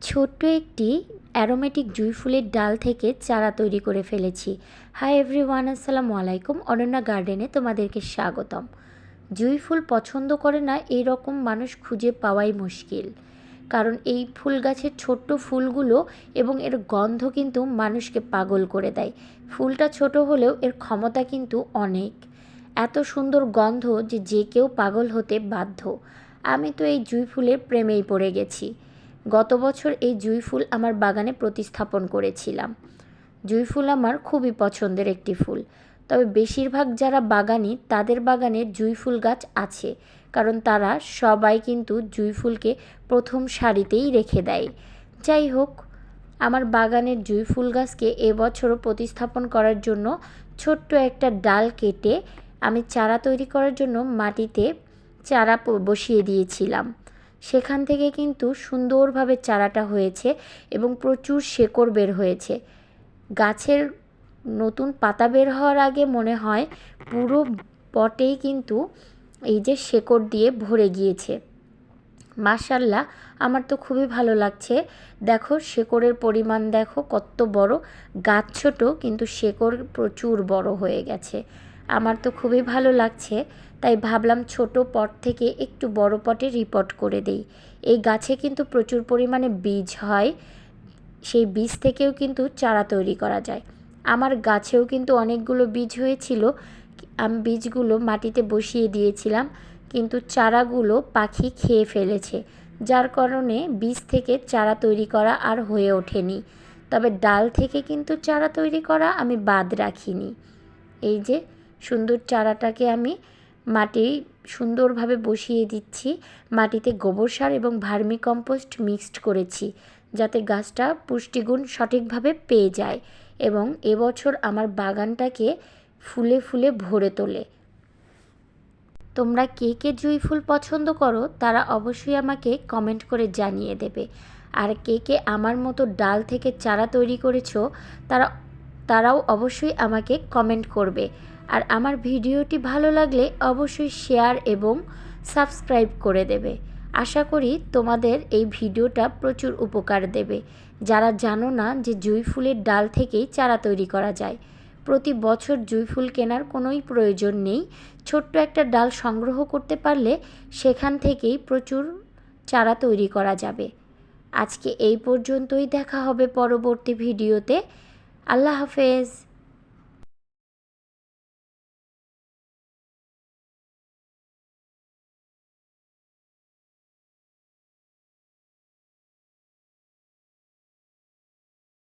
ছোট্ট একটি অ্যারোমেটিক জুঁই ফুলের ডাল থেকে চারা তৈরি করে ফেলেছি। হাই এভরিওয়ান, আসসালামু আলাইকুম। অনন্যা গার্ডেনে তোমাদেরকে স্বাগতম। জুঁই ফুল পছন্দ করে না এই রকম মানুষ খুঁজে পাওয়াই মুশকিল, কারণ এই ফুল গাছের ছোট্ট ফুলগুলো এবং এর গন্ধ কিন্তু মানুষকে পাগল করে দেয়। ফুলটা ছোট হলেও এর ক্ষমতা কিন্তু অনেক। এত সুন্দর গন্ধ যে যে কেউ পাগল হতে বাধ্য। আমি তো এই জুঁই ফুলের প্রেমেই পড়ে গেছি। গত বছর এই জুঁই ফুল আমার বাগানে প্রতিস্থাপন করেছিলাম। জুঁই ফুল আমার খুবই পছন্দের একটি ফুল, তবে বেশিরভাগ যারা বাগানি তাদের বাগানে জুঁই ফুল গাছ আছে, কারণ তারা সবাই কিন্তু জুঁই ফুলকে প্রথম সারিতেই রেখে দেয়। যাই হোক, আমার বাগানের জুঁই ফুল গাছকে এবছরও প্রতিস্থাপন করার জন্য ছোট্ট একটা ডাল কেটে আমি চারা তৈরি করার জন্য মাটিতে চারা বসিয়ে দিয়েছিলাম। সেখান থেকে কিন্তু সুন্দরভাবে চারাটা হয়েছে এবং প্রচুর শেকড় বের হয়েছে। গাছের নতুন পাতা বের হওয়ার আগে মনে হয় পুরো পটেই কিন্তু এই যে শেকড় দিয়ে ভরে গিয়েছে। মাশাআল্লাহ, আমার তো খুবই ভালো লাগছে। দেখো শেকড়ের পরিমাণ দেখো কত বড়। গাছ ছোট কিন্তু শেকড় প্রচুর বড় হয়ে গেছে। আমার তো খুবই ভালো লাগছে, তাই ভাবলাম ছোট পট থেকে একটু বড় পটে রিপোর্ট করে দেই। এই গাছে কিন্তু প্রচুর পরিমাণে বীজ হয়, সেই বীজ থেকেও কিন্তু চারা তৈরি করা যায়। আমার গাছেও কিন্তু অনেকগুলো বীজ হয়েছিল, আমি বীজগুলো মাটিতে বসিয়ে দিয়েছিলাম, কিন্তু চারাগুলো পাখি খেয়ে ফেলেছে, যার কারণে বীজ থেকে চারা তৈরি করা আর হয়ে ওঠেনি। তবে ডাল থেকে কিন্তু চারা তৈরি করা আমি বাদ রাখিনি। এই যে সুন্দর চারাটাকে আমি মাটি সুন্দরভাবে বসিয়ে দিচ্ছি। মাটিতে গোবর সার এবং ভার্মি কম্পোস্ট মিক্সড করেছি, যাতে গাছটা পুষ্টিগুণ সঠিকভাবে পেয়ে যায় এবং এবছর আমার বাগানটাকে ফুলে ফুলে ভরে তোলে। তোমরা কে কে জুঁই ফুল পছন্দ করো তারা অবশ্যই আমাকে কমেন্ট করে জানিয়ে দেবে। আর কে কে আমার মতো ডাল থেকে চারা তৈরি করেছো তারাও অবশ্যই আমাকে কমেন্ট করবে। আর আমার ভিডিওটি ভালো লাগলে অবশ্যই শেয়ার এবং সাবস্ক্রাইব করে দেবে। আশা করি তোমাদের এই ভিডিওটা প্রচুর উপকার দেবে, যারা জানো না যে জুঁই ফুলের ডাল থেকেই চারা তৈরি করা যায়। প্রতি বছর জুঁই ফুল কেনার কোনোই প্রয়োজন নেই। ছোট্ট একটা ডাল সংগ্রহ করতে পারলে সেখান থেকেই প্রচুর চারা তৈরি করা যাবে। আজকে এই পর্যন্তই, দেখা হবে পরবর্তী ভিডিওতে। আল্লাহ হাফেজ।